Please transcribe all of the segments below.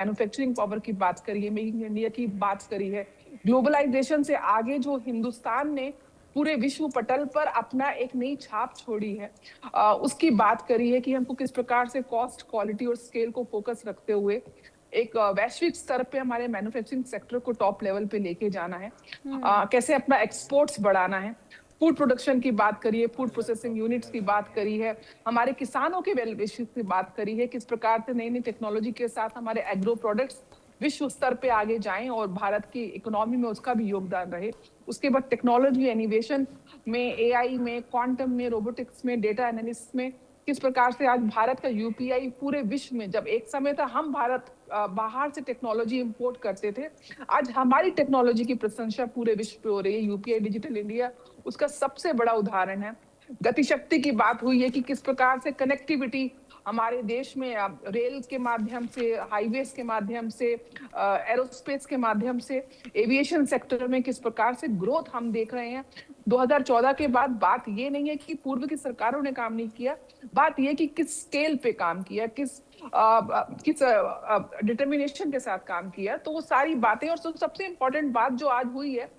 Manufacturing power की बात करी है, मेक इन इंडिया की बात करी है, ग्लोबलाइजेशन से आगे जो हिंदुस्तान ने पूरे विश्व पटल पर अपना एक नई छाप छोड़ी है, उसकी बात करी है कि हमको किस प्रकार से कॉस्ट, क्वालिटी और स्केल को फोकस रखते हुए एक वैश्विक स्तर पे हमारे मैन्युफैक्चरिंग सेक्टर को टॉप लेवल पे लेके जाना है, कैसे अपना एक्सपोर्ट्स बढ़ाना है, फूड प्रोडक्शन की बात करी है, फूड प्रोसेसिंग यूनिट्स की बात करी है, हमारे किसानों के वेल विशेष की बात करी है, किस प्रकार से नई नई टेक्नोलॉजी के साथ हमारे एग्रो प्रोडक्ट्स विश्व स्तर पे आगे जाएं और भारत की इकोनॉमी में उसका भी योगदान रहे। उसके बाद टेक्नोलॉजी इनोवेशन में, एआई में, क्वांटम में, रोबोटिक्स में, डेटा एनालिसिस में किस प्रकार से आज भारत का यूपीआई पूरे विश्व में, जब एक समय था हम भारत बाहर से टेक्नोलॉजी इंपोर्ट करते थे, आज हमारी टेक्नोलॉजी की प्रशंसा पूरे विश्व पे हो रही है। यूपीआई डिजिटल इंडिया उसका सबसे बड़ा उदाहरण है। गति शक्ति की बात हुई है कि किस प्रकार से कनेक्टिविटी हमारे देश में रेल के माध्यम से, हाईवेज के माध्यम से, एरोस्पेस के माध्यम से, एविएशन सेक्टर में किस प्रकार से ग्रोथ हम देख रहे हैं। 2014 के बाद बात ये नहीं है कि पूर्व की सरकारों ने काम नहीं किया, बात ये कि किस स्केल पे काम किया, किस डिटर्मिनेशन के साथ काम किया। तो वो सारी बातें, और सबसे इंपॉर्टेंट बात जो आज हुई है,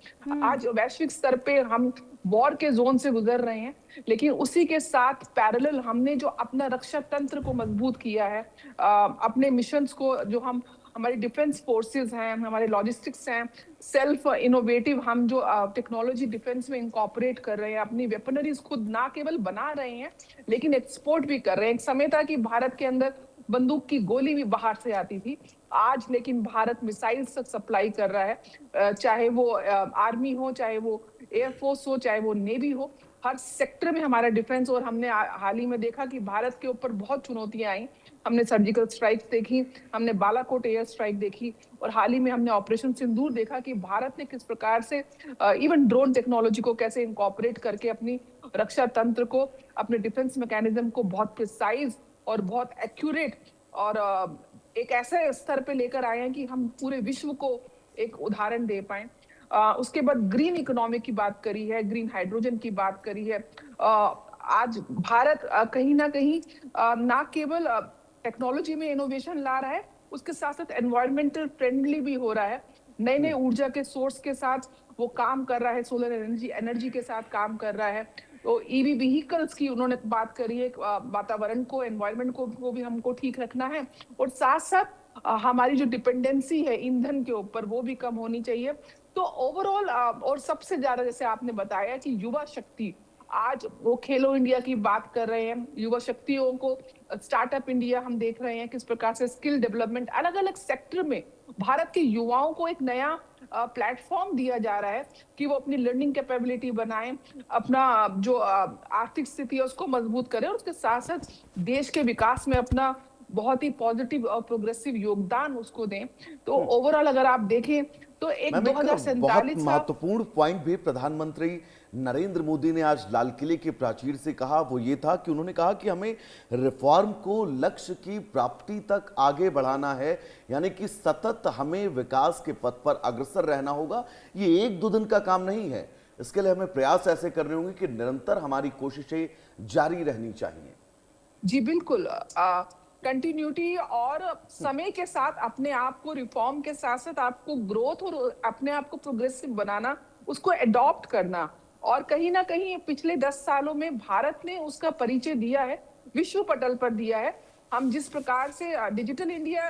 आज वैश्विक स्तर पे हम वॉर के जोन से गुजर रहे हैं, लेकिन उसी के साथ पैरेलल हमने जो अपना रक्षा तंत्र को मजबूत किया है, अपने मिशंस को, जो हम हमारी डिफेंस फोर्सेस हैं, हमारे लॉजिस्टिक्स हैं, सेल्फ इनोवेटिव हम जो टेक्नोलॉजी डिफेंस में इंकॉर्पोरेट कर रहे हैं, अपनी वेपनरीज खुद ना केवल बना रहे हैं लेकिन एक्सपोर्ट भी कर रहे हैं। एक समय था कि भारत के अंदर बंदूक की गोली भी बाहर से आती थी, आज लेकिन भारत मिसाइल तक सप्लाई कर रहा है, चाहे वो आर्मी हो, चाहे वो एयरफोर्स हो, चाहे वो नेवी हो, हर सेक्टर में हमारा डिफेंस। और हमने हाल ही में देखा कि भारत के ऊपर बहुत चुनौतियां आई, हमने सर्जिकल स्ट्राइक्स देखी, हमने बालाकोट एयर स्ट्राइक देखी, और हाल ही में हमने ऑपरेशन सिंदूर देखा कि भारत ने किस प्रकार से इवन ड्रोन टेक्नोलॉजी को कैसे इंकॉर्पोरेट करके अपनी रक्षा तंत्र को, अपने डिफेंस मैकेनिज्म को बहुत प्रिसाइज और बहुत एक्यूरेट और एक ऐसे स्तर पे लेकर आए हैं कि हम पूरे विश्व को एक उदाहरण दे पाए। उसके बाद ग्रीन इकोनॉमी की बात करी है, ग्रीन हाइड्रोजन की बात करी है। आज भारत कहीं ना कहीं ना केवल टेक्नोलॉजी में इनोवेशन ला रहा है, उसके साथ साथ एनवायरमेंटल फ्रेंडली भी हो रहा है, नए नए ऊर्जा के सोर्स के साथ वो काम कर रहा है, सोलर एनर्जी के साथ काम कर रहा है। तो ईवी व्हीकल्स की उन्होंने बात करी है, वातावरण को, एनवायरमेंट को भी हमको ठीक रखना है, और साथ साथ हमारी जो डिपेंडेंसी है ईंधन के ऊपर वो भी कम होनी चाहिए। तो ओवरऑल, और सबसे ज्यादा जैसे आपने बताया कि युवा शक्ति, आज वो खेलो इंडिया की बात कर रहे हैं, युवा शक्तियों को, स्टार्टअप इंडिया हम देख रहे हैं किस प्रकार से स्किल डेवलपमेंट अलग अलग सेक्टर में भारत के युवाओं को एक नया प्लेटफॉर्म दिया जा रहा है कि वो अपनी लर्निंग कैपेबिलिटी बनाएं, अपना जो आर्थिक स्थिति है उसको मजबूत करें, और उसके साथ साथ देश के विकास में अपना बहुत ही पॉजिटिव और प्रोग्रेसिव योगदान उसको दें। तो ओवरऑल अगर आप देखें तो एक मैम, एक बहुत 2047 महत्वपूर्ण पॉइंट भी प्रधानमंत्री नरेंद्र मोदी ने आज लाल किले के प्राचीर से कहा, वो ये था कि उन्होंने कहा कि हमें रिफॉर्म को लक्ष्य की प्राप्ति तक आगे बढ़ाना है, यानी कि सतत हमें विकास के पथ पर अग्रसर रहना होगा। ये एक दो दिन का काम नहीं है, इसके लिए हमें प्रयास ऐसे करने होंगे कि निरंतर हमारी कोशिशें जारी रहनी चाहिए। जी बिल्कुल, कंटिन्यूटी और समय के साथ अपने आप को, रिफॉर्म के साथ साथ आपको ग्रोथ और अपने आप को प्रोग्रेसिव बनाना, उसको एडॉप्ट करना। और कहीं ना कहीं पिछले 10 सालों में भारत ने उसका परिचय दिया है, विश्व पटल पर दिया है। हम जिस प्रकार से डिजिटल इंडिया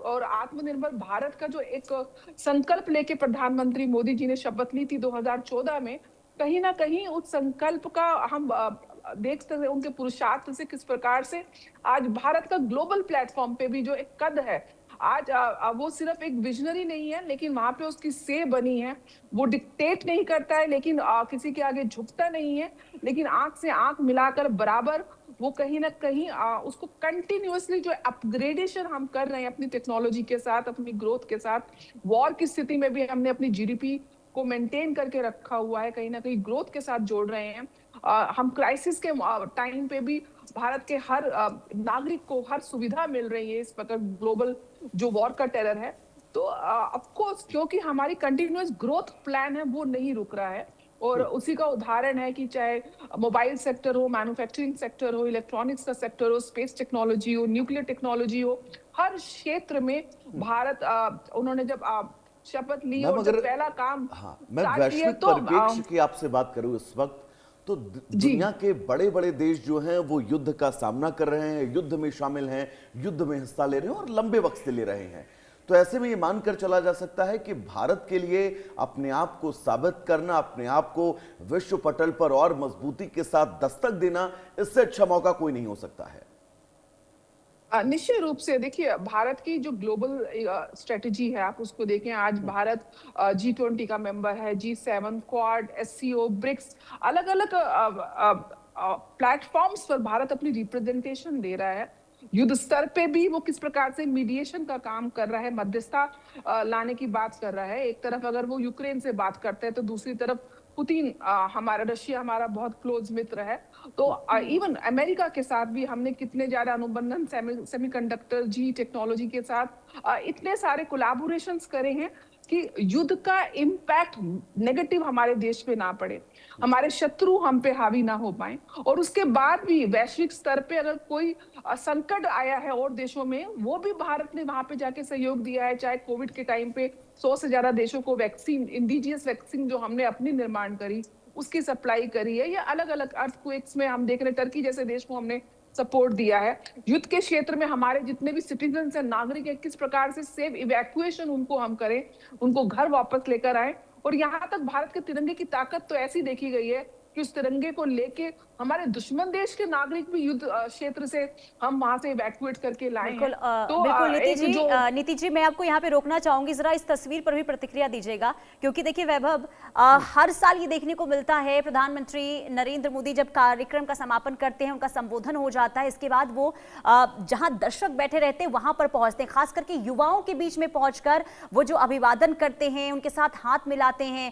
और आत्मनिर्भर भारत का जो एक संकल्प लेके प्रधानमंत्री मोदी जी ने शपथ ली थी 2014 में, कहीं ना कहीं उस संकल्प का हम देख सकते हैं, उनके पुरुषार्थ से किस प्रकार से आज भारत का ग्लोबल प्लेटफॉर्म पे भी जो एक कद है, आज वो सिर्फ एक विजनरी नहीं है, लेकिन वहां पे उसकी से बनी है। वो डिक्टेट नहीं करता है, लेकिन किसी के आगे झुकता नहीं है, लेकिन आंख से आंख मिलाकर बराबर वो कहीं ना कहीं उसको कंटिन्यूअसली जो अपग्रेडेशन हम कर रहे हैं अपनी टेक्नोलॉजी के साथ, अपनी ग्रोथ के साथ, वॉर की स्थिति में भी हमने अपनी जीडीपी को मेंटेन करके रखा हुआ है, कहीं ना कहीं ग्रोथ के साथ जोड़ रहे हैं। हम क्राइसिस के टाइम पे भी भारत के हर नागरिक को हर सुविधा मिल रही है इस प्रकार ग्लोबल जो वॉर का टेरर है। तो ऑफ कोर्स क्योंकि हमारी कंटिन्यूअस ग्रोथ प्लान है वो नहीं रुक रहा है, और उसी का उदाहरण है कि चाहे मोबाइल सेक्टर हो, मैन्युफैक्चरिंग सेक्टर हो, इलेक्ट्रॉनिक्स का सेक्टर हो, स्पेस टेक्नोलॉजी हो, न्यूक्लियर टेक्नोलॉजी हो, हर क्षेत्र में भारत उन्होंने जब शपथ ली मैम और जब अगर पहला काम हाँ मैं स्टार्ट किया वैश्विक तो परिप्रेक्ष्य की आपसे बात करूं इस वक्त तो जी दुनिया के बड़े बड़े देश जो हैं वो युद्ध का सामना कर रहे हैं, युद्ध में शामिल हैं, युद्ध में हिस्सा ले रहे हैं और लंबे वक्त से ले रहे हैं। तो ऐसे में ये मानकर चला जा सकता है कि भारत के लिए अपने आप को साबित करना, अपने आप को विश्व पटल पर और मजबूती के साथ दस्तक देना, इससे अच्छा मौका कोई नहीं हो सकता है। निश्चित रूप से देखिए, भारत की जो ग्लोबल स्ट्रेटेजी है, आप उसको देखें। आज भारत G20 का मेंबर है, G7, क्वाड, SCO, ब्रिक्स, अलग अलग प्लेटफॉर्म्स पर भारत अपनी रिप्रेजेंटेशन दे रहा है। युद्ध स्तर पे भी वो किस प्रकार से मीडिएशन का काम कर रहा है, मध्यस्थता लाने की बात कर रहा है। एक तरफ अगर वो यूक्रेन से बात करते हैं तो दूसरी तरफ पुतिन, हमारा रशिया हमारा बहुत क्लोज मित्र है। तो इवन अमेरिका के साथ भी हमने कितने ज्यादा अनुबंधन, सेमीकंडक्टर, जी टेक्नोलॉजी के साथ इतने सारे कोलैबोरेशंस करे हैं कि युद्ध का इम्पैक्ट नेगेटिव हमारे देश पे ना पड़े, हमारे शत्रु हम पे हावी ना हो पाए। और उसके बाद भी वैश्विक स्तर पे अगर कोई संकट आया है और देशों में, वो भी भारत ने वहां पे जाके सहयोग दिया है। चाहे कोविड के टाइम पे 100 से ज्यादा देशों को वैक्सीन, इंडिजियस वैक्सीन जो हमने अपनी निर्माण करी, उसकी सप्लाई करी है, या अलग अलग अर्थक्वेक्स में हम देख रहे हैं टर्की जैसे देश को हमने सपोर्ट दिया है। युद्ध के क्षेत्र में हमारे जितने भी सिटीजन हैं, नागरिक है, किस प्रकार से सेफ इवैक्यूएशन उनको हम करें, उनको घर वापस लेकर आए। और यहाँ तक भारत के तिरंगे की ताकत तो ऐसी देखी गई है कि उस तिरंगे को लेके हमारे दुश्मन देश के नागरिक भी युद्ध क्षेत्र से हम वहां से इवैक्यूएट करके लाए हैं। बिल्कुल तो बिल्कुल नीति जी मैं आपको यहाँ पे रोकना चाहूंगी, जरा इस तस्वीर पर भी प्रतिक्रिया दीजिएगा, क्योंकि देखिए वैभव, हर साल ये देखने को मिलता है, प्रधानमंत्री नरेंद्र मोदी जब कार्यक्रम का समापन करते हैं, उनका संबोधन हो जाता है, इसके बाद वो जहां दर्शक बैठे रहते हैं वहां पर पहुंचते हैं, खास करके युवाओं के बीच में पहुंचकर वो जो अभिवादन करते हैं, उनके साथ हाथ मिलाते हैं।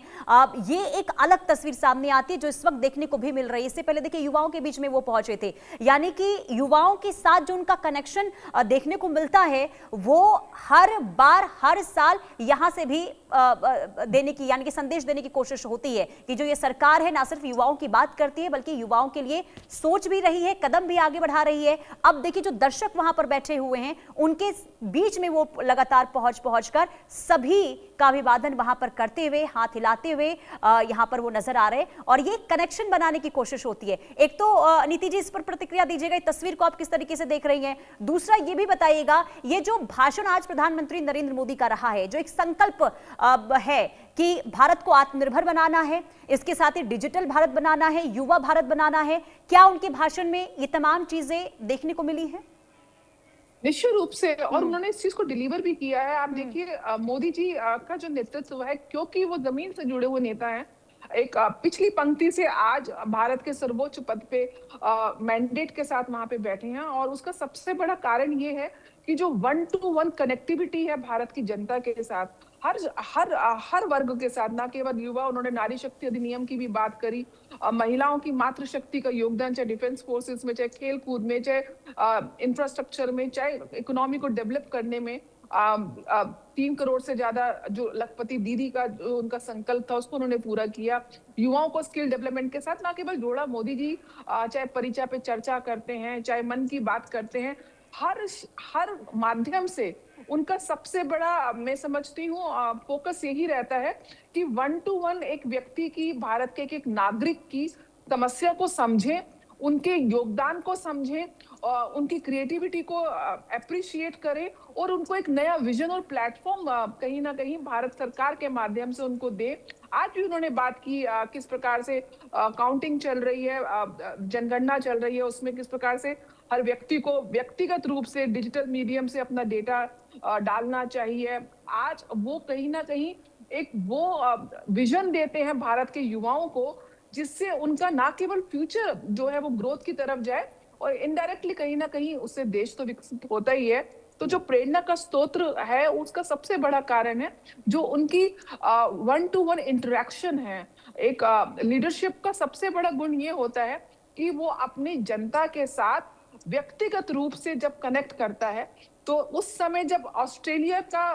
ये एक अलग तस्वीर सामने आती है जो इस वक्त देखने को भी मिल रही है। इससे पहले देखिए युवाओं के बीच में वो पहुंचे थे, यानी कि युवाओं के साथ जो उनका कनेक्शन देखने को मिलता है वो हर बार हर साल यहां से भी देने की, यानी कि संदेश देने की कोशिश होती है कि जो ये सरकार है ना सिर्फ युवाओं की बात करती है बल्कि युवाओं के लिए सोच भी रही है, कदम भी आगे बढ़ा रही है। अब देखिए जो दर्शक वहां पर बैठे हुए हैं उनके बीच में वो लगातार पहुंच कर सभी का अभिवादन वहां पर करते हुए, हाथ हिलाते हुए यहां पर वो नजर आ रहे हैं और ये कनेक्शन बनाने की कोशिश होती है। एक तो नीति जी इस पर प्रतिक्रिया दीजिएगा, इस तस्वीर को आप किस तरीके से देख रही हैं। दूसरा ये भी बताइएगा, ये जो भाषण आज प्रधानमंत्री नरेंद्र मोदी का रहा है, जो एक संकल्प है कि भारत को आत्मनिर्भर बनाना है, इसके साथ ही डिजिटल भारत बनाना है, युवा भारत बनाना है, क्या उनके भाषण में ये तमाम चीजें देखने को मिली हैं? निश्चित रूप से, और उन्होंने इस चीज को डिलीवर भी किया है। आप देखिए मोदी जी का जो नेतृत्व है, क्योंकि वो जमीन से जुड़े हुए नेता हैं, एक पिछली पंक्ति से आज भारत के सर्वोच्च पद पे मैंडेट के साथ वहां पे बैठे हैं। और उसका सबसे बड़ा कारण ये है कि जो 1-to-1 कनेक्टिविटी है भारत की जनता के साथ, हर हर हर वर्ग के साथ, ना केवल युवा। उन्होंने नारी शक्ति अधिनियम की भी बात करी, महिलाओं की मातृशक्ति का योगदान, चाहे डिफेंस फोर्सेस में, चाहे खेल कूद में, चाहे इंफ्रास्ट्रक्चर में, चाहे इकोनॉमी को डेवलप करने में। 3 करोड़ से ज्यादा जो लखपति दीदी का जो उनका संकल्प था उसको उन्होंने पूरा किया। युवाओं को स्किल डेवलपमेंट के साथ ना केवल जोड़ा, मोदी जी चाहे परिचय पे चर्चा करते हैं, चाहे मन की बात करते हैं, हर माध्यम से उनका सबसे बड़ा, मैं समझती हूँ, फोकस यही रहता है कि 1-to-1 एक व्यक्ति की, भारत के एक नागरिक की समस्या को समझें, उनके योगदान को समझें, उनकी क्रिएटिविटी को अप्रिशिएट करें और उनको एक नया विजन और प्लेटफॉर्म कहीं ना कहीं भारत सरकार के माध्यम से उनको दे। आज भी उन्होंने बात की किस प्रकार से काउंटिंग चल रही है, जनगणना चल रही है, उसमें किस प्रकार से हर व्यक्ति को व्यक्तिगत रूप से डिजिटल मीडियम से अपना डेटा डालना चाहिए। आज वो कहीं ना कहीं एक वो विजन देते हैं भारत के युवाओं को, जिससे उनका ना केवल फ्यूचर जो है वो ग्रोथ की तरफ जाए और इनडायरेक्टली कहीं ना कहीं उससे देश तो विकसित होता ही है। तो जो प्रेरणा का स्तोत्र है उसका सबसे बड़ा कारण है जो उनकी 1-to-1 इंटरेक्शन है। एक लीडरशिप का सबसे बड़ा गुण ये होता है कि वो अपनी जनता के साथ व्यक्तिगत रूप से जब कनेक्ट करता है, तो उस समय जब ऑस्ट्रेलिया का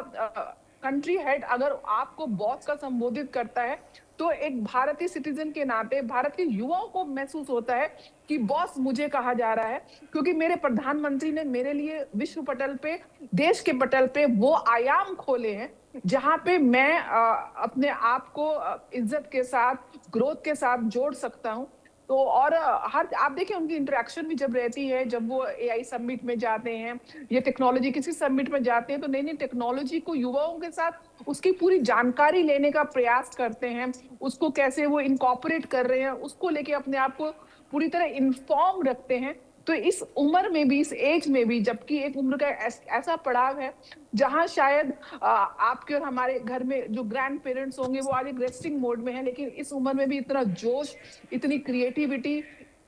कंट्री हेड अगर आपको बॉस का संबोधित करता है तो एक भारतीय सिटीजन के नाते भारत के युवाओं को महसूस होता है कि बॉस मुझे कहा जा रहा है, क्योंकि मेरे प्रधानमंत्री ने मेरे लिए विश्व पटल पे, देश के पटल पे वो आयाम खोले हैं जहां पे मैं अपने आप को इज्जत के साथ, ग्रोथ के साथ जोड़ सकता हूं। तो और हर आप देखिए उनकी इंटरेक्शन भी जब रहती है, जब वो एआई समिट में जाते हैं या टेक्नोलॉजी किसी समिट में जाते हैं, तो नई नई टेक्नोलॉजी को युवाओं के साथ उसकी पूरी जानकारी लेने का प्रयास करते हैं, उसको कैसे वो इनकॉर्पोरेट कर रहे हैं, उसको लेके अपने आप को पूरी तरह इन्फॉर्म रखते हैं। तो इस उम्र में भी, इस एज में भी, जबकि एक उम्र का ऐसा पड़ाव है जहां शायद आपके और हमारे घर में जो ग्रैंड पेरेंट्स होंगे वो आज एक रेस्टिंग मोड में है, लेकिन इस उम्र में भी इतना जोश, इतनी क्रिएटिविटी,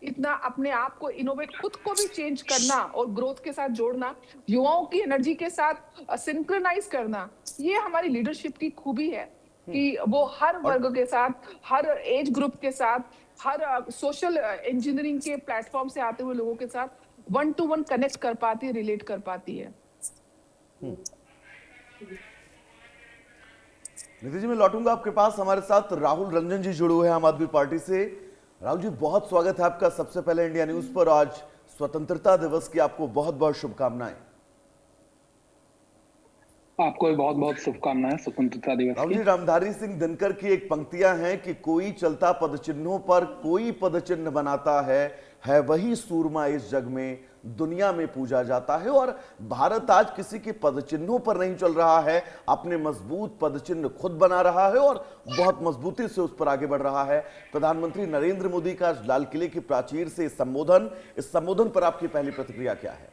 इतना अपने आप को इनोवेट, खुद को भी चेंज करना और ग्रोथ के साथ जोड़ना, युवाओं की एनर्जी के साथ सिंक्रोनाइज करना, ये हमारी लीडरशिप की खूबी है कि वो हर वर्ग के साथ, हर एज ग्रुप के साथ, हर सोशल इंजीनियरिंग के प्लेटफॉर्म से आते हुए लोगों के साथ 1-to-1 कनेक्ट कर पाती है, रिलेट कर पाती है। निधि जी, मैं लौटूंगा आपके पास। हमारे साथ राहुल रंजन जी जुड़े हुए हैं आम आदमी पार्टी से। राहुल जी, बहुत स्वागत है आपका सबसे पहले इंडिया न्यूज पर। आज स्वतंत्रता दिवस की आपको बहुत बहुत शुभकामनाएं। आपको भी बहुत बहुत शुभकामनाएं स्वतंत्रता दिवस राहुल की। जी, रामधारी सिंह दिनकर की एक पंक्तियां हैं कि कोई चलता पदचिन्हों पर कोई पदचिन्ह बनाता है वही सूरमा इस जग में, दुनिया में पूजा जाता है। और भारत आज किसी के पदचिन्हों पर नहीं चल रहा है, अपने मजबूत पदचिन्ह खुद बना रहा है और बहुत मजबूती से उस पर आगे बढ़ रहा है। प्रधानमंत्री नरेंद्र मोदी का आज लाल किले की प्राचीर से इस संबोधन पर आपकी पहली प्रतिक्रिया क्या है?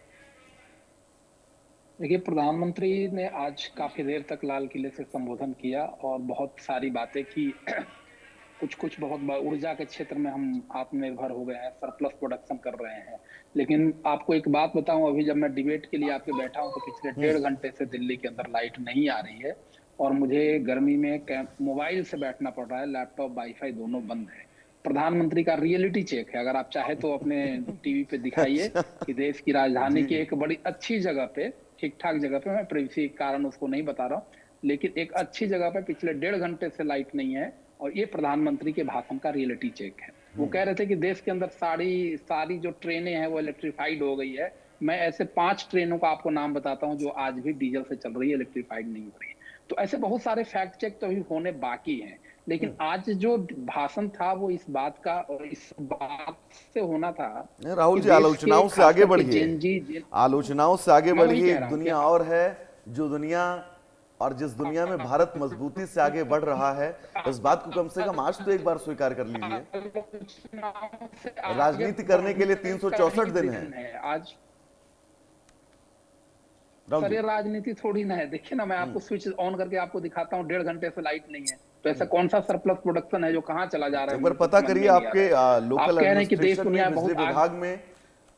देखिए, प्रधानमंत्री ने आज काफी देर तक लाल किले से संबोधन किया और बहुत सारी बातें की। कुछ बहुत ऊर्जा के क्षेत्र में हम आत्मनिर्भर हो गए हैं, सरप्लस प्रोडक्शन कर रहे हैं। लेकिन आपको एक बात बताऊं, अभी जब मैं डिबेट के लिए आपके बैठा हूं तो पिछले 1.5 घंटे से दिल्ली के अंदर लाइट नहीं आ रही है और मुझे गर्मी में मोबाइल से बैठना पड़ रहा है, लैपटॉप, वाईफाई दोनों बंद है। प्रधानमंत्री का रियलिटी चेक है, अगर आप चाहे तो अपने टीवी पे दिखाइए कि देश की राजधानी की एक बड़ी अच्छी जगह पे, ठीक ठाक जगह पे, मैं प्राइवेसी के कारण उसको नहीं बता रहा हूँ, लेकिन एक अच्छी जगह पे पिछले 1.5 घंटे से लाइट नहीं है और ये प्रधानमंत्री के भाषण का रियलिटी चेक है। वो कह रहे थे कि देश के अंदर सारी जो ट्रेनें हैं वो इलेक्ट्रिफाइड हो गई है। मैं ऐसे 5 ट्रेनों का आपको नाम बताता हूँ जो आज भी डीजल से चल रही है, इलेक्ट्रिफाइड नहीं हो रही है। तो ऐसे बहुत सारे फैक्ट चेक तो अभी होने बाकी हैं, लेकिन आज जो भाषण था वो इस बात का और इस बात से होना था। राहुल जी, आलोचनाओं से आगे बढ़िए, आलोचनाओं से आगे बढ़िए। एक दुनिया और है जो दुनिया और जिस दुनिया में भारत मजबूती से आगे बढ़ रहा है, इस बात को कम से कम आज तो एक बार स्वीकार कर लीजिए। राजनीति करने के लिए 364 दिन है आज। सर, ये राजनीति थोड़ी ना है। देखिए ना, मैं आपको स्विच ऑन करके आपको दिखाता हूँ, 1.5 घंटे से लाइट नहीं है, तो ऐसा कौन सा सरप्लस प्रोडक्शन है जो कहाँ चला जा रहा है? एक बार पता करिए आपके लोकल एडमिनिस्ट्रेशन में, बिजली विभाग में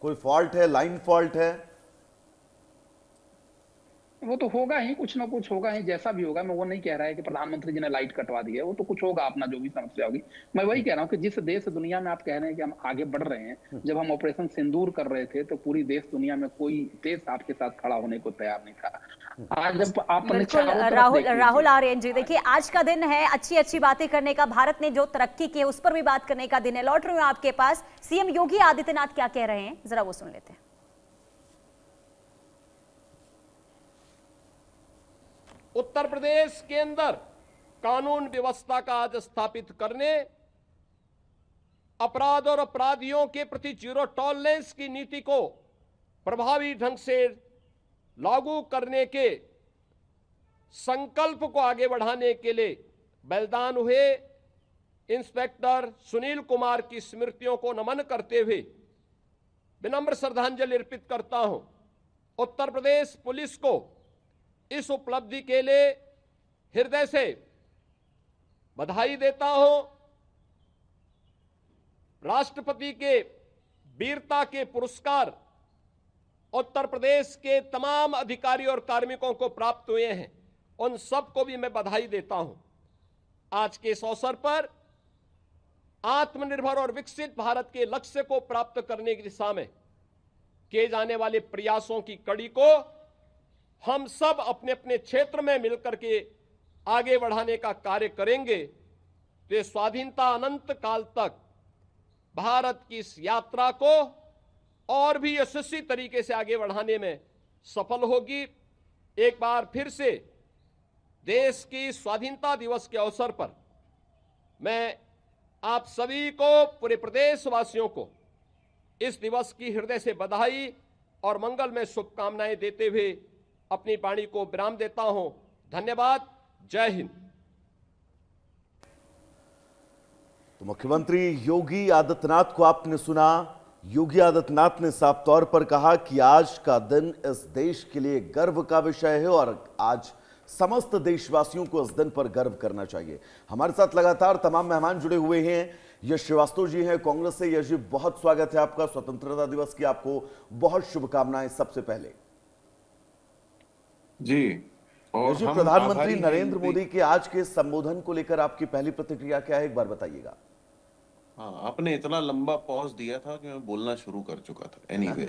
कोई फॉल्ट है, लाइन फॉल्ट है? वो तो होगा ही, कुछ ना कुछ होगा ही, जैसा भी होगा। मैं वो नहीं कह रहा है कि प्रधानमंत्री जी ने लाइट कटवा दी है, वो तो कुछ होगा अपना, जो भी समस्या होगी। मैं वही कह रहा हूँ कि जिस देश दुनिया में आप कह रहे हैं कि हम आगे बढ़ रहे हैं, जब हम ऑपरेशन सिंदूर कर रहे थे तो पूरी देश दुनिया में कोई देश आपके साथ खड़ा होने को तैयार नहीं था। आज जब आपने राहुल आर्यन जी, देखिए आज का दिन है अच्छी अच्छी बातें करने का, भारत ने जो तरक्की की है उस पर भी बात करने का दिन है। लौट रही हूँ आपके पास, सीएम योगी आदित्यनाथ क्या कह रहे हैं, जरा वो सुन लेते हैं। उत्तर प्रदेश के अंदर कानून व्यवस्था का आज स्थापित करने, अपराध और अपराधियों के प्रति जीरो टॉलरेंस की नीति को प्रभावी ढंग से लागू करने के संकल्प को आगे बढ़ाने के लिए बलिदान हुए इंस्पेक्टर सुनील कुमार की स्मृतियों को नमन करते हुए विनम्र श्रद्धांजलि अर्पित करता हूं। उत्तर प्रदेश पुलिस को इस उपलब्धि के लिए हृदय से बधाई देता हूं। राष्ट्रपति के वीरता के पुरस्कार उत्तर प्रदेश के तमाम अधिकारी और कार्मिकों को प्राप्त हुए हैं, उन सबको भी मैं बधाई देता हूं। आज के इस अवसर पर आत्मनिर्भर और विकसित भारत के लक्ष्य को प्राप्त करने की दिशा में किए जाने वाले प्रयासों की कड़ी को हम सब अपने अपने क्षेत्र में मिलकर के आगे बढ़ाने का कार्य करेंगे। तो ये स्वाधीनता अनंत काल तक भारत की इस यात्रा को और भी यशस्वी तरीके से आगे बढ़ाने में सफल होगी। एक बार फिर से देश की स्वाधीनता दिवस के अवसर पर मैं आप सभी को, पूरे प्रदेशवासियों को इस दिवस की हृदय से बधाई और मंगल में शुभकामनाएं देते हुए अपनी वाणी को विराम देता हूं। धन्यवाद। जय हिंद। तो मुख्यमंत्री योगी आदित्यनाथ को आपने सुना। योगी आदित्यनाथ ने साफ तौर पर कहा कि आज का दिन इस देश के लिए गर्व का विषय है और आज समस्त देशवासियों को इस दिन पर गर्व करना चाहिए। हमारे साथ लगातार तमाम मेहमान जुड़े हुए हैं। यश श्रीवास्तव जी हैं कांग्रेस से। यश जी, बहुत स्वागत है आपका। स्वतंत्रता दिवस की आपको बहुत शुभकामनाएं। सबसे पहले जी, और यश जी, हम प्रधानमंत्री आभारी हैं नरेंद्र मोदी के आज के संबोधन को लेकर आपकी पहली प्रतिक्रिया क्या है, एक बार बताइएगा। हाँ, आपने इतना लंबा पॉज दिया था कि मैं बोलना शुरू कर चुका था। एनीवे,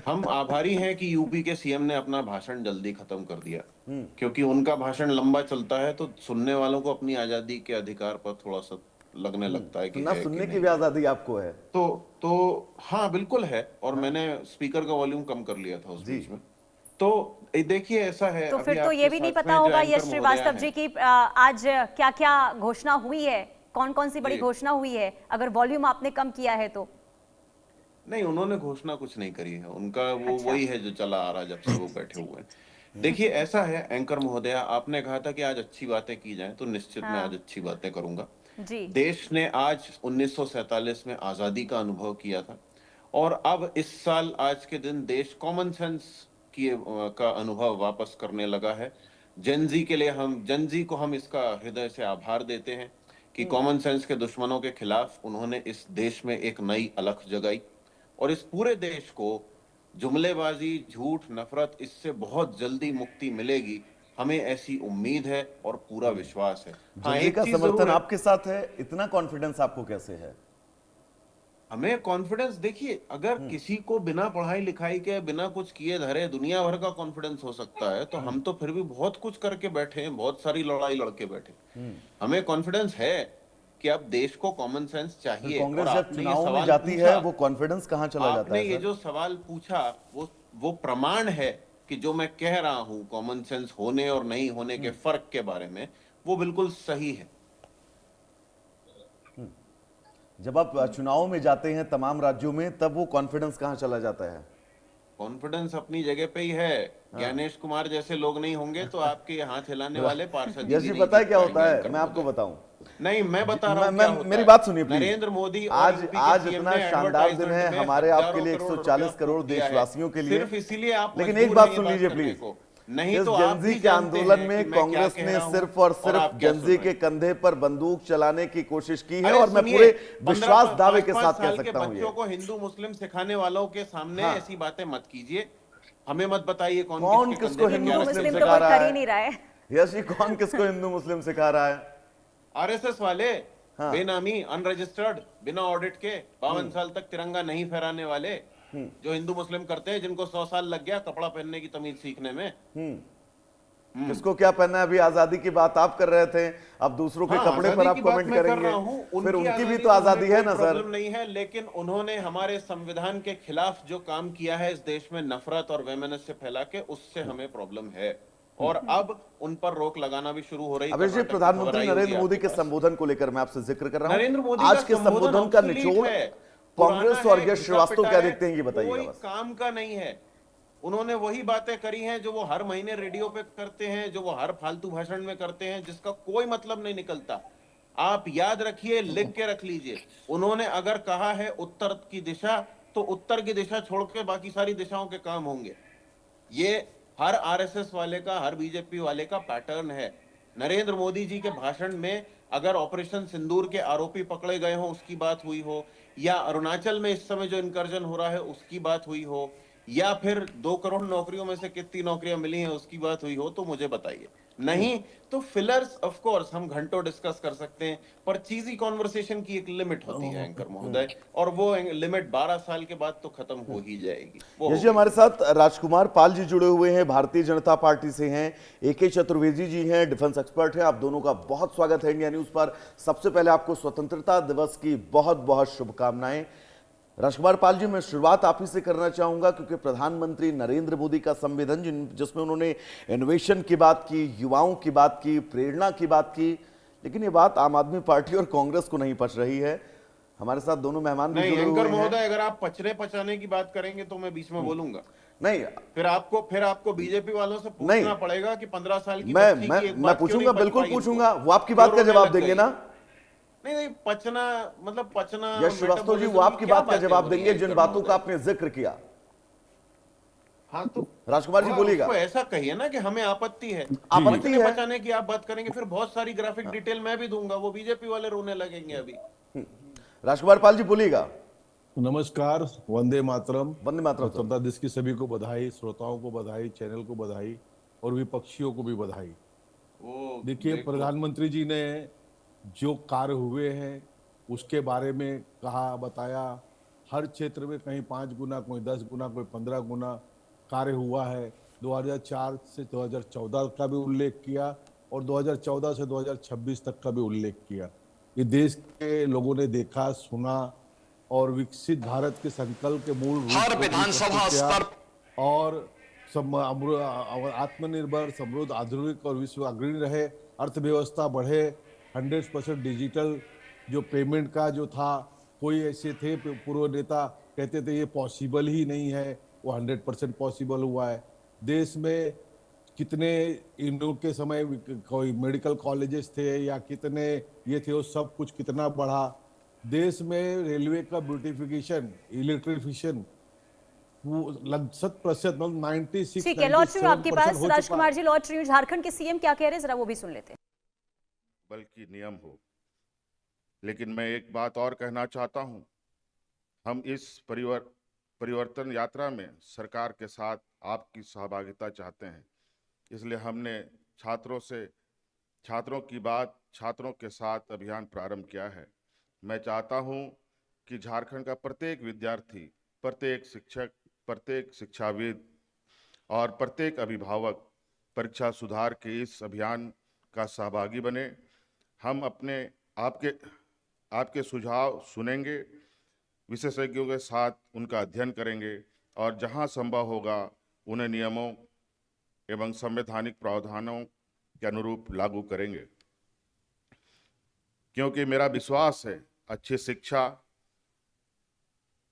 हम आभारी हैं कि यूपी के सीएम ने अपना भाषण जल्दी खत्म कर दिया, क्योंकि उनका भाषण लंबा चलता है तो सुनने वालों को अपनी आजादी के अधिकार पर थोड़ा सा लगने लगता है कि ना है सुनने कि की नहीं। भी आजादी आपको है। तो हाँ, बिल्कुल है। और मैंने स्पीकर का वॉल्यूम कम कर लिया था उस बीच में। तो देखिए, ऐसा है, तो अभी फिर तो आपके ये भी नहीं साथ पता में जो होगा एंकर यश श्रीवास्तव महोदया जी हैं, की आज क्या क्या घोषणा हुई है, कौन कौन सी बड़ी जी। घोषणा हुई है, अगर वॉल्यूम आपने कम किया है तो। नहीं, उन्होंने घोषणा कुछ नहीं करी है। उनका वो अच्छा। वही है जो चला आ रहा जब से वो बैठे हुए हैं। देखिए, ऐसा है एंकर महोदया, आपने कहा था कि आज अच्छी बातें की जाएं, तो निश्चित मैं आज अच्छी बातें करूंगा। जी। देश ने आज 1947 में आजादी का अनुभव किया था और अब इस साल आज के दिन देश कॉमन सेंस का अनुभव वापस करने लगा है। जनजी के लिए जनजी को हम इसका हृदय से आभार देते हैं कि कॉमन सेंस के दुश्मनों के खिलाफ उन्होंने इस देश में एक नई अलख जगाई और इस पूरे देश को जुमलेबाजी, झूठ, नफरत, इससे बहुत जल्दी मुक्ति मिलेगी। हमें ऐसी उम्मीद है और पूरा विश्वास है। हाँ, जनता एक का चीज जरूर समर्थन है, आपके साथ है, इतना कॉन्फिडेंस आपको कैसे है? हमें कॉन्फिडेंस, देखिए, अगर किसी को बिना पढ़ाई लिखाई के, बिना कुछ किए धरे दुनिया भर का कॉन्फिडेंस हो सकता है, तो हम तो फिर भी बहुत कुछ करके बैठे हैं, बहुत सारी लड़ाई लड़के बैठे। हमें कॉन्फिडेंस है कि अब देश को कॉमन सेंस चाहिए। कांग्रेस और जब आपने ये चुनाव में सवाल जाती पूछा, है, वो कॉन्फिडेंस कहां चला जाता आपने है ये सर? जो सवाल पूछा वो प्रमाण है कि जो मैं कह रहा हूं कॉमन सेंस होने और नहीं होने के फर्क के बारे में, वो बिल्कुल सही है। जब आप चुनाव में जाते हैं तमाम राज्यों में, तब वो कॉन्फिडेंस कहां चला जाता है? कॉन्फिडेंस अपनी जगह पे ही है। ज्ञानेश कुमार जैसे लोग नहीं होंगे तो आपके हाथ हिलाने वाले पार्षद यश जी, पता है क्या होता है, मैं आपको बताऊं। नहीं, मैं बता रहा हूं क्या होता मेरी है। बात सुनिए प्लीज। नरेंद्र मोदी और आज यूपी के आज सीएम इतना ने शानदार दिन है एडवर्टाइजमेंट में हमारे आपके लिए, हजारों 140 करोड़ दिया है। देशवासियों के लिए। सिर्फ इसीलिए आप लेकिन मजबूर एक बात हैं सुन ये लीजिए करने प्लीज। को। नहीं इस तो आप जनजी भी के जानते आंदोलन हैं में कि मैं क्या कांग्रेस कह ने रहा हूं सिर्फ और आप सिर्फ क्या जनजी सुन के रहे हैं। कंधे पर बंदूक चलाने की कोशिश की है, अरे और मैं सुनिए, पूरे 15 विश्वास दावे के 5 साथ कह साल के सकता हूं बच्चों ये। को हिंदू मुस्लिम सिखाने वालों के सामने हाँ। ऐसी बातें मत कीजिए। हमें मत बताइए कौन किसको कंधे पे हिंदू क्या मुस्लिम रखे मुस्लिम हैं। तो सिखा कोई रहा कर है? ही नहीं रहा है। यश जी, कौन किसको हिंदू मुस्लिम सिखा रहा है? आरएसएस वाले हाँ। बेनामी, अनरजिस्टर्ड, बिना ऑडिट के 52 साल तक तिरंगा नहीं फहराने वाले, जो हिंदू मुस्लिम करते हैं, जिनको 100 साल लग गया कपड़ा पहनने की तमीज सीखने में। किसको क्या पहनना है? अभी आजादी की बात आप कर रहे थे, अब दूसरों के हाँ, कपड़े पर आजादी आप की बात कमेंट मैं कर रहा हूं। करेंगे, फिर उनकी भी आजादी तो आजादी में है कोई ना सर? प्रॉब्लम नहीं है, लेकिन उन्होंने हमारे संविधान के खिलाफ जो काम किया है इस देश में, नफरत और वैमनस्य फैला के, उससे हमें प्रॉब्लम है और अब उन पर रोक लगाना भी शुरू हो रही है। अब ये प्रधानमंत्री नरेंद्र मोदी के संबोधन को लेकर मैं आपसे जिक्र कर रहा नरेंद्र हूं। मोदी आज के संबोधन का निचोड़ कांग्रेस और यश श्रीवास्तव क्या देखते हैं, ये बताइएगा कोई बस। काम का नहीं है। उन्होंने वही बातें करी हैं जो वो हर महीने रेडियो पे करते हैं, जो वो हर फालतू भाषण में करते हैं, जिसका कोई मतलब नहीं निकलता। आप याद रखिए, लिख के रख लीजिए। उन्होंने अगर कहा है उत्तर की दिशा, तो उत्तर की दिशा छोड़ के बाकी सारी दिशाओं के काम होंगे। ये हर आरएसएस वाले का, हर बीजेपी वाले का पैटर्न है। नरेंद्र मोदी जी के भाषण में अगर ऑपरेशन सिंदूर के आरोपी पकड़े गए हो उसकी बात हुई हो, या अरुणाचल में इस समय जो इनकर्जन हो रहा है उसकी बात हुई हो, या फिर 2 करोड़ नौकरियों में से कितनी नौकरियां मिली हैं उसकी बात हुई हो तो मुझे बताइए। नहीं तो फिलर्स ऑफ कोर्स हम घंटों डिस्कस कर सकते हैं, पर चीजी कॉन्वर्सेशन की एक लिमिट होती है एंकर महोदय, और वो लिमिट 12 साल के बाद तो खत्म हो ही जाएगी। वो यश जी, हमारे साथ राजकुमार पाल जी जुड़े हुए हैं, भारतीय जनता पार्टी से हैं। AK चतुर्वेदी जी हैं, डिफेंस एक्सपर्ट हैं। आप दोनों का बहुत स्वागत है इंडिया न्यूज पर। सबसे पहले आपको स्वतंत्रता दिवस की बहुत बहुत शुभकामनाएं। राजकुमार पाल जी, मैं शुरुआत आप ही से करना चाहूंगा, क्योंकि प्रधानमंत्री नरेंद्र मोदी का संबोधन जिसमें उन्होंने इनोवेशन की बात की, युवाओं की बात की, प्रेरणा की बात की, लेकिन ये बात आम आदमी पार्टी और कांग्रेस को नहीं पच रही है। हमारे साथ दोनों मेहमान भी नहीं जुड़े एंकर हुए हैं। महोदय, अगर आप पचने पचाने की बात करेंगे तो मैं बीच में बोलूंगा। नहीं, फिर आपको बीजेपी वालों से नहीं। पूछना पड़ेगा कि 15 साल की बच्ची की एक मैं बात क्यों पूछूंगा, नहीं पच बिल्कुल पाई इनको? पूछूंगा। वो आपकी बात का क्यों रोने जवाब लग देंगे गई? ना? नहीं पचना मतलब पचना, यश श्रीवास्तव जी, वो मेटाबॉलिज्म आपकी की क्या बात का बातें जवाब हो रही देंगे हैं जिन एंकर बातों का महोदय? आपने जिक्र किया। हाँ तो राजकुमार जी हाँ, बोलिएगा। उसको ऐसा कहिए ना कि हमें आपत्ति है। आपत्ति पचने है। बचाने की आप बात करेंगे फिर बहुत सारी ग्राफिक डिटेल मैं भी दूंगा, वो बीजेपी वाले रोने लगेंगे अभी। राजकुमार पाल जी बोलिएगा। नमस्कार, वंदे मातरम। वंदे मातरम सर। स्वतंत्रता दिवस की सभी को बधाई, श्रोताओं को बधाई, चैनल को बधाई और विपक्षियों को भी बधाई। वो देखिए, देखो, प्रधानमंत्री जी ने जो कार्य हुए हैं उसके बारे में कहा, बताया। हर क्षेत्र में कहीं 5 गुना, कोई 10 गुना, कोई 15 गुना कार्य हुआ है। 2004 से 2014 का भी उल्लेख किया और 2014 से 2026 तक का भी उल्लेख किया। ये देश के लोगों ने देखा, सुना और विकसित भारत के संकल्प के मूल रूप हर को भी विधानसभा प्रस्तुत किया स्तर और आत्मनिर्भर, समृद्ध, आधुनिक और विश्व अग्रणी रहे। अर्थव्यवस्था बढ़े, 100% डिजिटल जो पेमेंट का जो था, कोई ऐसे थे पूर्व नेता कहते थे ये पॉसिबल ही नहीं है, वो 100% पॉसिबल हुआ है। देश में कितने इन लोग के समय कोई मेडिकल कॉलेजेस थे या कितने ये थे, वो सब कुछ कितना बढ़ा। देश में रेलवे का ब्यूटिफिकेशन, इलेक्ट्रिफिकेशन 100%, 96 ठीक है, लौट रही हूँ आपके 97% पास। हो चुका राजकुमार है। जी लौट रही हूँ। झारखंड के सीएम क्या कह रहे हैं, जरा वो भी सुन लेते हैं। बल्कि नियम हो। लेकिन मैं एक बात और कहना चाहता हूं, हम इस परिवर्तन यात्रा में सरकार के साथ आपकी सहभागिता चाहते हैं। इसलिए हमने छात्रों की बात, छात्रों के साथ अभियान प्रारंभ किया है। मैं चाहता हूं कि झारखंड का प्रत्येक विद्यार्थी, प्रत्येक शिक्षक, प्रत्येक शिक्षाविद और प्रत्येक अभिभावक परीक्षा सुधार के इस अभियान का सहभागी बने। हम आपके सुझाव सुनेंगे, विशेषज्ञों के साथ उनका अध्ययन करेंगे और जहां संभव होगा उन्हें नियमों एवं संवैधानिक प्रावधानों के अनुरूप लागू करेंगे। क्योंकि मेरा विश्वास है अच्छी शिक्षा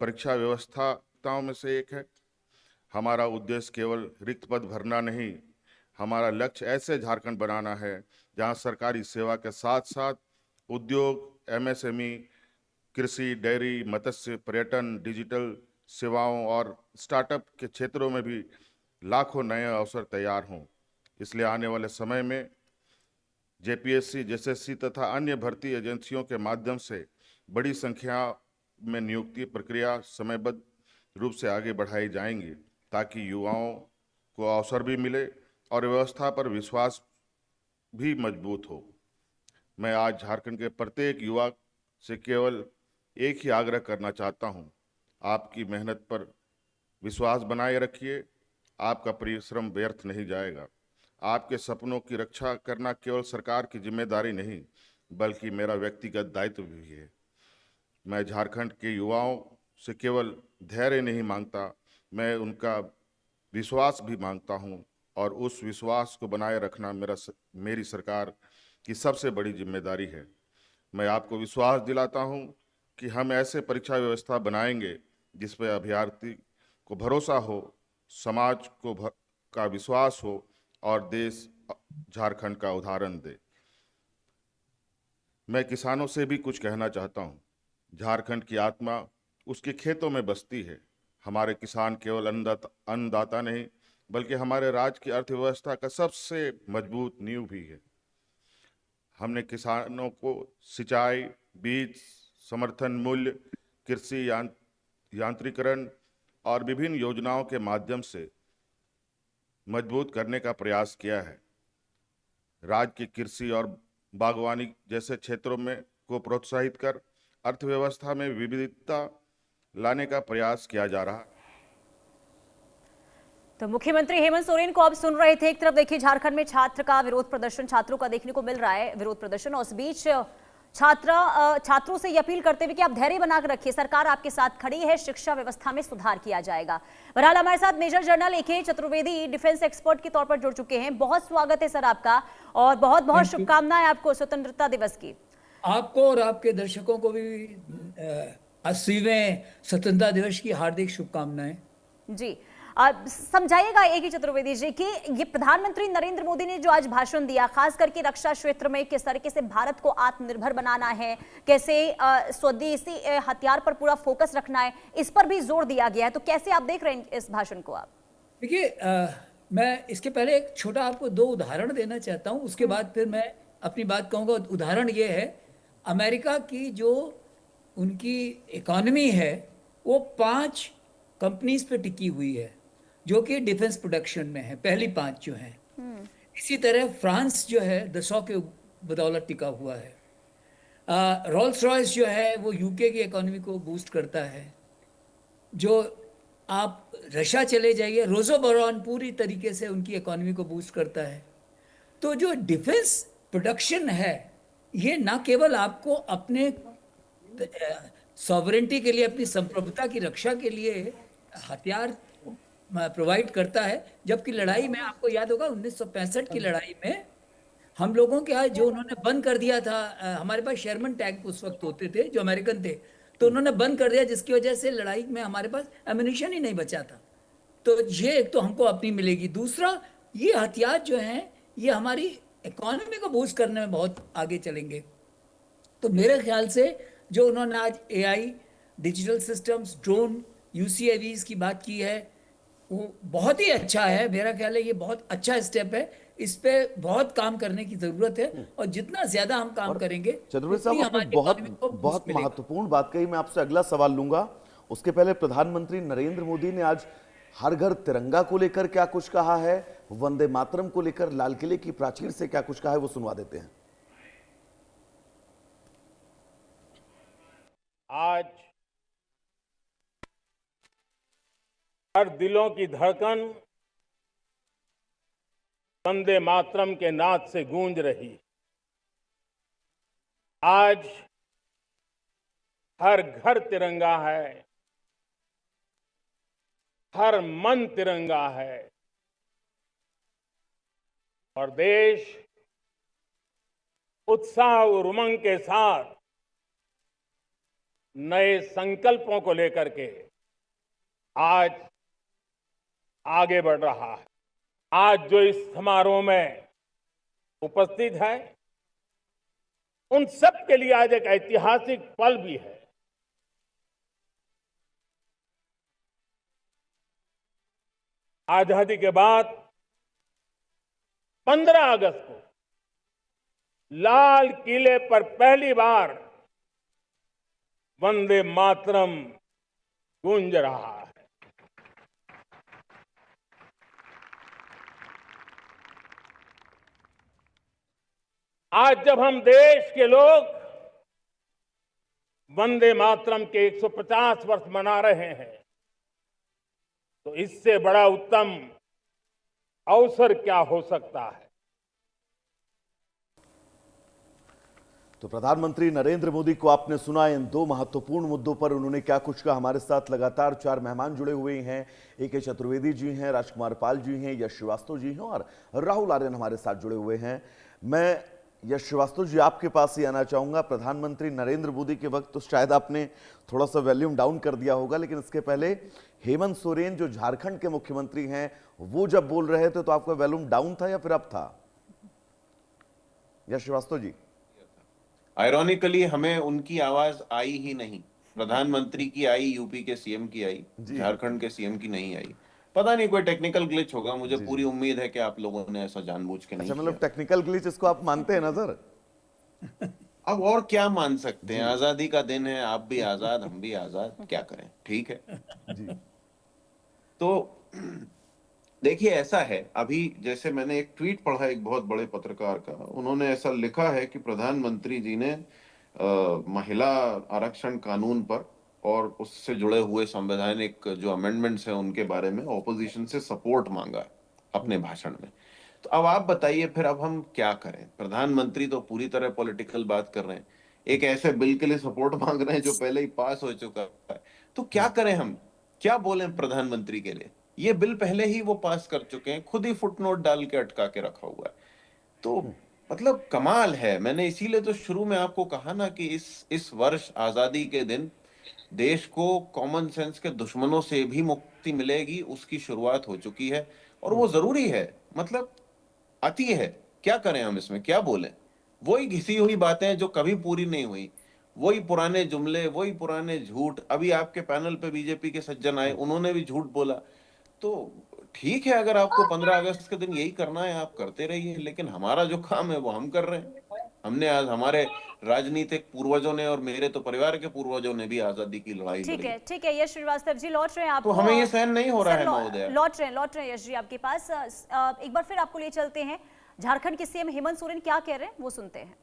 परीक्षा व्यवस्थाओं में से एक है। हमारा उद्देश्य केवल रिक्त पद भरना नहीं, हमारा लक्ष्य ऐसे झारखंड बनाना है जहां सरकारी सेवा के साथ साथ उद्योग, MSME, कृषि, डेयरी, मत्स्य, पर्यटन, डिजिटल सेवाओं और स्टार्टअप के क्षेत्रों में भी लाखों नए अवसर तैयार हों। इसलिए आने वाले समय में JPSC, SSC तथा अन्य भर्ती एजेंसियों के माध्यम से बड़ी संख्या में नियुक्ति प्रक्रिया समयबद्ध रूप से आगे बढ़ाई जाएंगी, ताकि युवाओं को अवसर भी मिले और व्यवस्था पर विश्वास भी मजबूत हो। मैं आज झारखंड के प्रत्येक युवा से केवल एक ही आग्रह करना चाहता हूं, आपकी मेहनत पर विश्वास बनाए रखिए। आपका परिश्रम व्यर्थ नहीं जाएगा। आपके सपनों की रक्षा करना केवल सरकार की जिम्मेदारी नहीं, बल्कि मेरा व्यक्तिगत दायित्व भी है। मैं झारखंड के युवाओं से केवल धैर्य नहीं मांगता, मैं उनका विश्वास भी मांगता हूं और उस विश्वास को बनाए रखना मेरी सरकार की सबसे बड़ी जिम्मेदारी है। मैं आपको विश्वास दिलाता हूं कि हम ऐसे परीक्षा व्यवस्था बनाएंगे जिस पर अभ्यर्थी को भरोसा हो, समाज का विश्वास हो और देश झारखंड का उदाहरण दे। मैं किसानों से भी कुछ कहना चाहता हूं। झारखंड की आत्मा उसके खेतों में बसती है। हमारे किसान केवल अन्नदाता नहीं, बल्कि हमारे राज्य की अर्थव्यवस्था का सबसे मजबूत नींव भी है। हमने किसानों को सिंचाई, बीज, समर्थन मूल्य, कृषि यांत्रिकरण और विभिन्न योजनाओं के माध्यम से मजबूत करने का प्रयास किया है। राज्य की कृषि और बागवानी जैसे क्षेत्रों में को प्रोत्साहित कर अर्थव्यवस्था में विविधता लाने का प्रयास किया जा रहा है। तो मुख्यमंत्री हेमंत सोरेन को आप सुन रहे थे। एक तरफ देखिए झारखंड में छात्र का विरोध प्रदर्शन, छात्रों का देखने को मिल रहा है विरोध प्रदर्शन, और उस बीच छात्रों से ये अपील करते हुए कि आप धैर्य बनाकर रखिए, सरकार आपके साथ खड़ी है, शिक्षा व्यवस्था में सुधार किया जाएगा। बहरहाल हमारे साथ major general AK Chaturvedi defence expert के तौर पर जुड़ चुके हैं। बहुत स्वागत है सर आपका, और बहुत बहुत शुभकामनाएं आपको स्वतंत्रता दिवस की। आपको और आपके दर्शकों को भी 80वें स्वतंत्रता दिवस की हार्दिक शुभकामनाएं। जी, समझाइएगा AK चतुर्वेदी जी कि ये प्रधानमंत्री नरेंद्र मोदी ने जो आज भाषण दिया, खास करके रक्षा क्षेत्र में किस तरीके से भारत को आत्मनिर्भर बनाना है, कैसे स्वदेशी हथियार पर पूरा फोकस रखना है, इस पर भी जोर दिया गया है। तो कैसे आप देख रहे हैं इस भाषण को आप? देखिए, मैं इसके पहले एक छोटा आपको 2 उदाहरण देना चाहता हूं, उसके बाद फिर मैं अपनी बात कहूंगा। उदाहरण ये है, अमेरिका की जो उनकी इकोनॉमी है वो 5 कंपनीज पे टिकी हुई है जो कि डिफेंस प्रोडक्शन में है, पहली 5 जो हैं। इसी तरह फ्रांस जो है Dassault के बदौलत टिका हुआ है। रोल्स रॉयस जो है वो यूके की इकोनॉमी को बूस्ट करता है। जो आप रशिया चले जाइए, रोजोबोरॉन पूरी तरीके से उनकी इकोनॉमी को बूस्ट करता है। तो जो डिफेंस प्रोडक्शन है ये ना केवल आपको अपने सॉवरेंटी के लिए, अपनी संप्रभुता की रक्षा के लिए हथियार प्रोवाइड करता है, जबकि लड़ाई में आपको याद होगा 1965 की लड़ाई में हम लोगों के यहाँ जो उन्होंने बंद कर दिया था, हमारे पास शर्मन टैंक उस वक्त होते थे जो अमेरिकन थे, तो उन्होंने बंद कर दिया, जिसकी वजह से लड़ाई में हमारे पास एम्युनिशन ही नहीं बचा था। तो ये एक तो हमको अपनी मिलेगी। दूसरा, ये हथियार जो हैं ये हमारी इकोनॉमी को बूस्ट करने में बहुत आगे चलेंगे। तो मेरे ख्याल से जो उन्होंने आज AI, digital systems, drone, UCAVs की बात की है वो बहुत ही अच्छा है। मेरा ख्याल है ये बहुत अच्छा स्टेप है, इस पे बहुत काम करने की जरूरत है, और जितना ज्यादा हम काम करेंगे चतुर्वेदी साहब, आपने बहुत महत्वपूर्ण बात कही। मैं आपसे अगला सवाल लूंगा, उसके पहले प्रधानमंत्री नरेंद्र मोदी ने आज हर घर तिरंगा को लेकर क्या कुछ कहा है, वंदे मातरम को लेकर लाल किले की प्राचीर से क्या कुछ कहा है, वो सुनवा देते हैं। आज हर दिलों की धड़कन वंदे मातरम के नाद से गूंज रही। आज हर घर तिरंगा है, हर मन तिरंगा है, और देश उत्साह और उमंग के साथ नए संकल्पों को लेकर के आज आगे बढ़ रहा है। आज जो इस समारोह में उपस्थित है उन सब के लिए आज एक ऐतिहासिक पल भी है। आजादी के बाद 15 अगस्त को लाल किले पर पहली बार वंदे मातरम गूंज रहा है। आज जब हम देश के लोग वंदे मातरम के 150 वर्ष मना रहे हैं, तो इससे बड़ा उत्तम अवसर क्या हो सकता है। तो प्रधानमंत्री नरेंद्र मोदी को आपने सुना, इन 2 महत्वपूर्ण मुद्दों पर उन्होंने क्या कुछ कहा। हमारे साथ लगातार 4 मेहमान जुड़े हुए हैं। AK चतुर्वेदी जी हैं, राजकुमार पाल जी हैं, यश श्रीवास्तव जी हैं और राहुल आर्यन हमारे साथ जुड़े हुए हैं। मैं यश श्रीवास्तव जी आपके पास ही आना चाहूंगा। प्रधानमंत्री नरेंद्र मोदी के वक्त तो शायद आपने थोड़ा सा वॉल्यूम डाउन कर दिया होगा, लेकिन इसके पहले हेमंत सोरेन जो झारखंड के मुख्यमंत्री हैं वो जब बोल रहे थे तो आपका वॉल्यूम डाउन था या फिर अप था? यश श्रीवास्तव जी। आयरॉनिकली हमें उनकी आवाज आई ही नहीं। प्रधानमंत्री की आई, यूपी के CM की आई, झारखंड के CM की नहीं आई। पता नहीं, कोई टेक्निकल ग्लिच होगा। मुझे पूरी उम्मीद है कि आप लोगों ने ऐसा जानबूझ के नहीं किया। मतलब टेक्निकल ग्लिच इसको आप मानते हैं ना सर? अब और क्या मान सकते हैं, आजादी का दिन है, आप भी आजाद, हम भी आजाद, क्या करें। ठीक है जी। तो देखिए ऐसा है, अभी जैसे मैंने एक ट्वीट पढ़ा एक बहुत बड़े पत्रकार का, उन्होंने ऐसा लिखा है कि प्रधानमंत्री जी ने महिला आरक्षण कानून पर और उससे जुड़े हुए संवैधानिक जो अमेंडमेंट्स हैं उनके बारे में ऑपोजिशन से सपोर्ट मांगा है अपने भाषण में। तो अब आप बताइए फिर अब हम क्या करें? प्रधानमंत्री तो पूरी तरह पॉलिटिकल बात कर रहे हैं, एक ऐसे बिल के लिए सपोर्ट मांग रहे हैं जो पहले ही पास हो चुका है। तो क्या करें हम, क्या बोलें प्रधानमंत्री के लिए? ये बिल पहले ही वो पास कर चुके हैं, खुद ही फुटनोट डाल के अटका के रखा हुआ है। तो मतलब कमाल है। मैंने इसीलिए तो शुरू में आपको कहा ना कि इस वर्ष आजादी के दिन देश को कॉमन सेंस के दुश्मनों से भी मुक्ति मिलेगी, उसकी शुरुआत हो चुकी है और वो जरूरी है। मतलब अति है, क्या करें हम इसमें, क्या बोलें? वही घिसी हुई बातें जो कभी पूरी नहीं हुई, वही पुराने जुमले, वही पुराने झूठ। अभी आपके पैनल पे बीजेपी के सज्जन आए, उन्होंने भी झूठ बोला। तो ठीक है, अगर आपको 15 अगस्त के दिन यही करना है आप करते रहिए, लेकिन हमारा जो काम है वो हम कर रहे हैं। हमने आज, हमारे राजनीतिक पूर्वजों ने और मेरे तो परिवार के पूर्वजों ने भी आजादी की लड़ाई लड़ी। ठीक है यश श्रीवास्तव जी, लौट रहे हैं आप। तो हमें ये सहन नहीं हो रहा है महोदय। लौट रहे हैं यश जी आपके पास। एक बार फिर आपको ले चलते हैं, झारखंड के सीएम हेमंत सोरेन क्या कह रहे हैं वो सुनते हैं।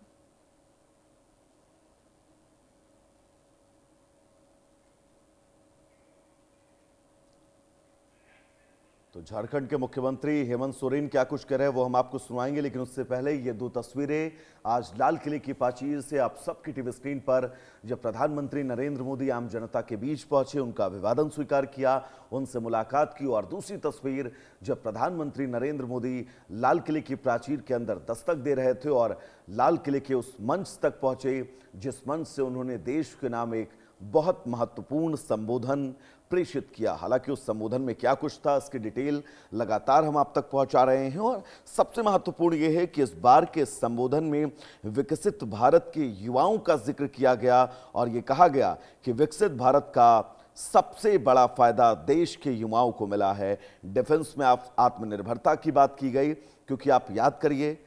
तो झारखंड के मुख्यमंत्री हेमंत सोरेन क्या कुछ कह रहे हैं वो हम आपको सुनाएंगे, लेकिन उससे पहले ये दो तस्वीरें आज लाल किले की प्राचीर से आप सबकी टीवी स्क्रीन पर, जब प्रधानमंत्री नरेंद्र मोदी आम जनता के बीच पहुंचे, उनका अभिवादन स्वीकार किया, उनसे मुलाकात की। और दूसरी तस्वीर जब प्रधानमंत्री नरेंद्र मोदी लाल किले की प्राचीर के अंदर दस्तक दे रहे थे और लाल किले के उस मंच तक पहुंचे जिस मंच से उन्होंने देश के नाम एक बहुत महत्वपूर्ण संबोधन प्रेषित किया। हालांकि उस संबोधन में क्या कुछ था इसकी डिटेल लगातार हम आप तक पहुंचा रहे हैं, और सबसे महत्वपूर्ण यह है कि इस बार के संबोधन में विकसित भारत के युवाओं का जिक्र किया गया और यह कहा गया कि विकसित भारत का सबसे बड़ा फायदा देश के युवाओं को मिला है। डिफेंस में आत्मनिर्भरता की बात की गई, क्योंकि आप याद करिए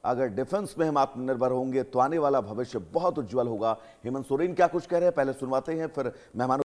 अगर डिफेंस में हम आत्मनिर्भर होंगे तो आने वाला भविष्य बहुत उज्जवल होगा। हेमंत सोरेन क्या कुछ कह रहे हैं पहले सुनवाते हैं, फिर मेहमानों